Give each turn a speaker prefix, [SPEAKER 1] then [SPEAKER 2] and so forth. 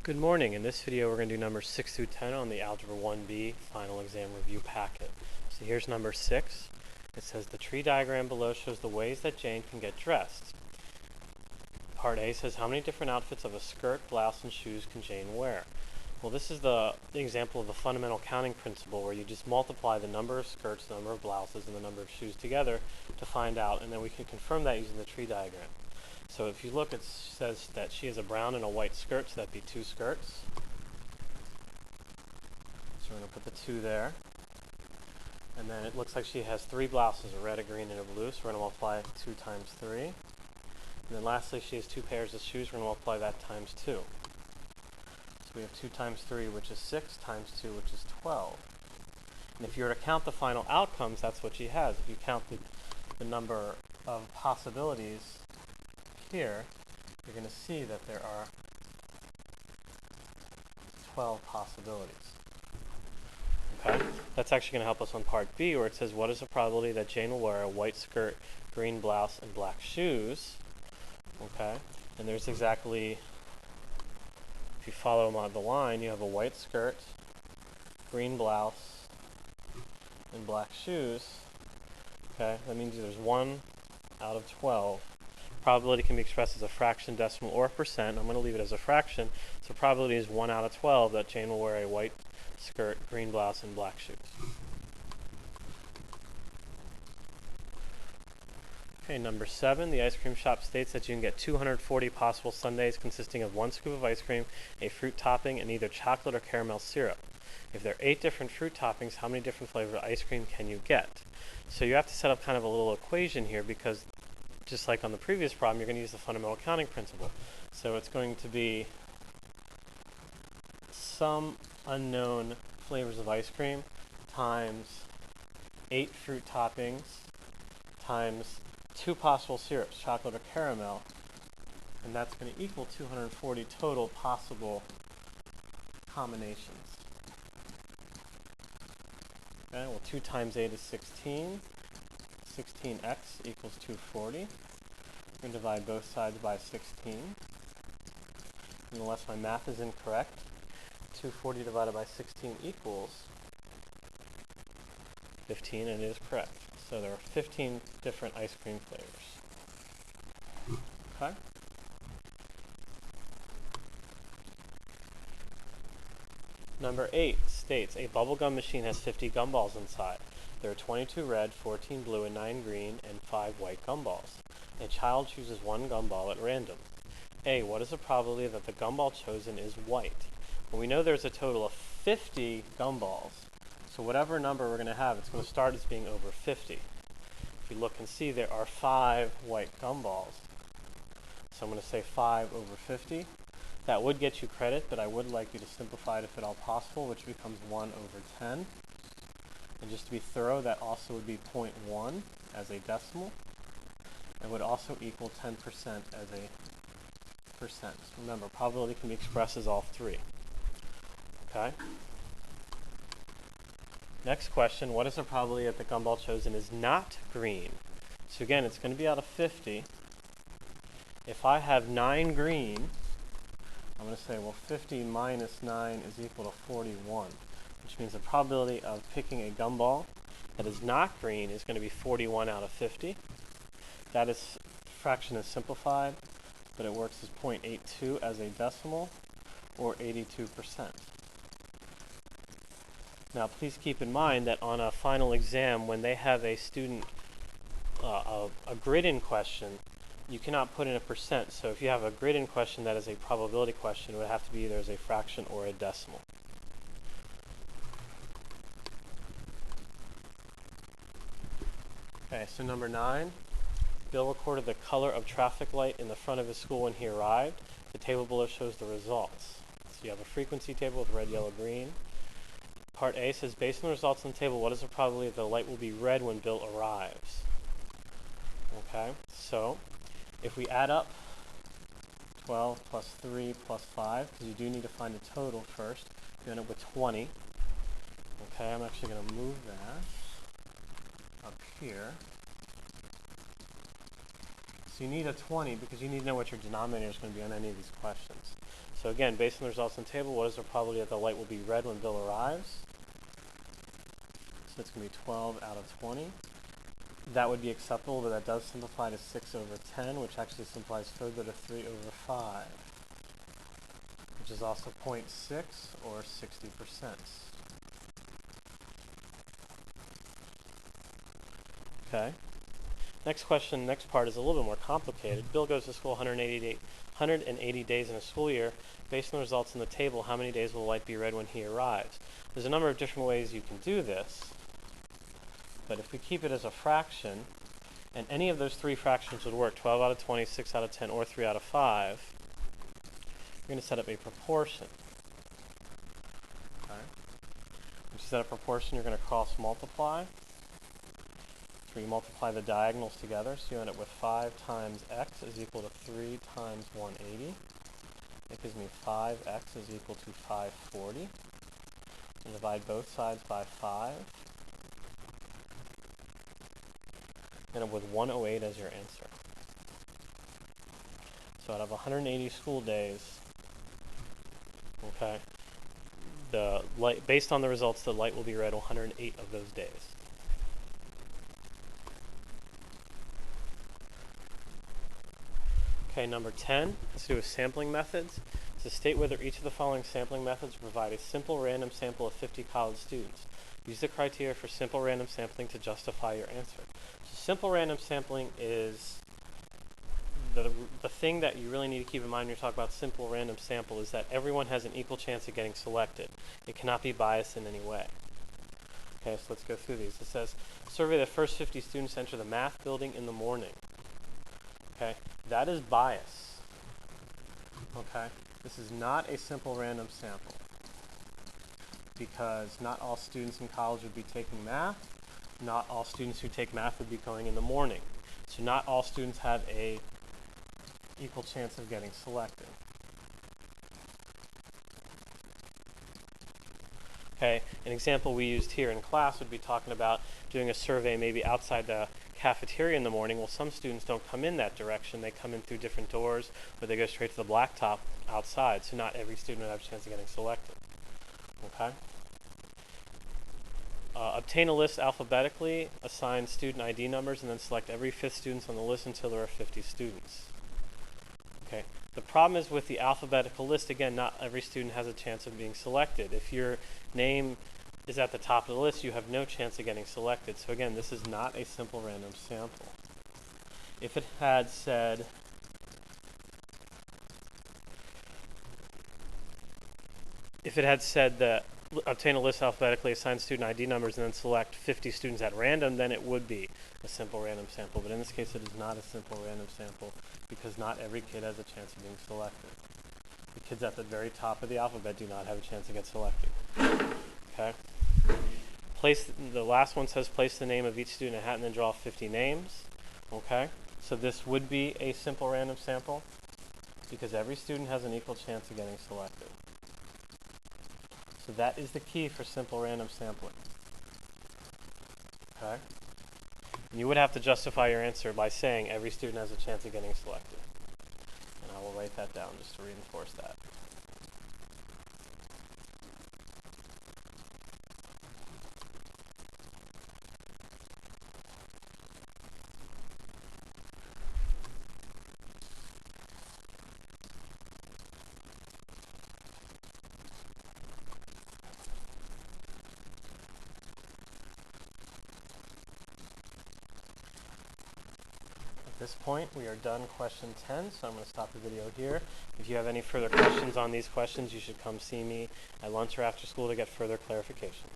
[SPEAKER 1] Good morning. In this video we're going to do numbers 6 through 10 on the Algebra 1B final exam review packet. So here's number 6. It says the tree diagram below shows the ways that Jane can get dressed. Part A says how many different outfits of a skirt, blouse, and shoes can Jane wear? Well, this is the example of the fundamental counting principle where you just multiply the number of skirts, the number of blouses, and the number of shoes together to find out, and then we can confirm that using the tree diagram. So if you look, it says that she has a brown and a white skirt, so that'd be 2 skirts. So we're going to put the 2 there. And then it looks like she has 3 blouses, a red, a green, and a blue, so we're going to multiply 2 times 3. And then lastly, she has 2 pairs of shoes, we're going to multiply that times 2. So we have 2 times 3, which is 6, times 2, which is 12. And if you were to count the final outcomes, that's what she has. If you count the number of possibilities here, you're going to see that there are 12 possibilities. Okay? That's actually going to help us on part B, where it says, what is the probability that Jane will wear a white skirt, green blouse, and black shoes? Okay? And there's exactly, if you follow them on the line, you have a white skirt, green blouse, and black shoes. Okay? That means there's 1 out of 12. Probability can be expressed as a fraction, decimal, or a percent. I'm going to leave it as a fraction. So probability is 1 out of 12 that Jane will wear a white skirt, green blouse, and black shoes. Okay, number 7, the ice cream shop states that you can get 240 possible sundaes consisting of 1 scoop of ice cream, a fruit topping, and either chocolate or caramel syrup. If there are 8 different fruit toppings, how many different flavors of ice cream can you get? So you have to set up kind of a little equation here, because just like on the previous problem, you're going to use the fundamental counting principle. So it's going to be some unknown flavors of ice cream times 8 fruit toppings times 2 possible syrups, chocolate or caramel, and that's going to equal 240 total possible combinations. Okay, well, 2 times 8 is 16. 16x equals 240. I'm going to divide both sides by 16. And unless my math is incorrect, 240 divided by 16 equals 15, and it is correct. So there are 15 different ice cream flavors. Okay? Number 8 states a bubblegum machine has 50 gumballs inside. There are 22 red, 14 blue, and 9 green, and 5 white gumballs. A child chooses 1 gumball at random. A, what is the probability that the gumball chosen is white? Well, we know there's a total of 50 gumballs. So whatever number we're going to have, it's going to start as being over 50. If you look and see, there are 5 white gumballs. So I'm going to say 5 over 50. That would get you credit, but I would like you to simplify it if at all possible, which becomes 1 over 10. And just to be thorough, that also would be 0.1 as a decimal, and would also equal 10% as a percent. Remember, probability can be expressed as all 3. Okay? Next question, what is the probability that the gumball chosen is not green? So again, it's going to be out of 50. If I have 9 green, I'm going to say, well, 50 minus 9 is equal to 41. Which means the probability of picking a gumball that is not green is going to be 41 out of 50. That fraction is simplified, but it works as 0.82 as a decimal, or 82%. Now please keep in mind that on a final exam, when they have a student, a grid-in question, you cannot put in a percent. So if you have a grid-in question that is a probability question, it would have to be either as a fraction or a decimal. Okay, so number 9, Bill recorded the color of traffic light in the front of his school when he arrived. The table below shows the results. So you have a frequency table with red, yellow, green. Part A says, based on the results in the table, what is the probability that the light will be red when Bill arrives? Okay, so if we add up 12 plus 3 plus 5, because you do need to find a total first, you end up with 20. Okay, I'm actually going to move that up here So you need a 20 because you need to know what your denominator is going to be on any of these questions. So again, based on the results in the table, what is the probability that the light will be red when Bill arrives? So it's going to be 12 out of 20. That would be acceptable, but that does simplify to 6 over 10, which actually simplifies further to 3 over 5, which is also 0.6 or 60%. Okay. Next question, next part is a little bit more complicated. Bill goes to school 180 days in a school year. Based on the results in the table, how many days will the light be red when he arrives? There's a number of different ways you can do this, but if we keep it as a fraction, and any of those three fractions would work, 12 out of 20, 6 out of 10, or 3 out of 5, you're going to set up a proportion. Okay. Once you set up a proportion, you're going to cross multiply. So you multiply the diagonals together, so you end up with 5 times x is equal to 3 times 180. That gives me 5x is equal to 540. And divide both sides by 5. End up with 108 as your answer. So out of 180 school days, okay, the light, based on the results, the light will be red 108 of those days. Okay, number 10 has to do with sampling methods. To state whether each of the following sampling methods provide a simple random sample of 50 college students. Use the criteria for simple random sampling to justify your answer. So simple random sampling is the thing that you really need to keep in mind when you talk about simple random sample is that everyone has an equal chance of getting selected. It cannot be biased in any way. Okay, so let's go through these. It says, survey the first 50 students enter the math building in the morning. Okay, that is bias. Okay, this is not a simple random sample because not all students in college would be taking math. Not all students who take math would be going in the morning. So not all students have a equal chance of getting selected. Okay, an example we used here in class would be talking about doing a survey maybe outside the cafeteria in the morning. Well, some students don't come in that direction. They come in through different doors, or they go straight to the blacktop outside. So not every student would have a chance of getting selected. Okay. Obtain a list alphabetically, assign student ID numbers, and then select every 5th student on the list until there are 50 students. Okay. The problem is with the alphabetical list, again, not every student has a chance of being selected. If your name is at the top of the list, you have no chance of getting selected. So again, this is not a simple random sample. If it had said, that obtain a list alphabetically, assign student ID numbers, and then select 50 students at random, then it would be a simple random sample. But in this case, it is not a simple random sample because not every kid has a chance of being selected. The kids at the very top of the alphabet do not have a chance to get selected. Okay. The last one says place the name of each student in a hat and then draw 50 names. Okay. So this would be a simple random sample because every student has an equal chance of getting selected. So that is the key for simple random sampling. Okay? And you would have to justify your answer by saying every student has a chance of getting selected. And I will write that down just to reinforce that. At this point, we are done question 10, so I'm going to stop the video here. If you have any further questions on these questions, you should come see me at lunch or after school to get further clarification.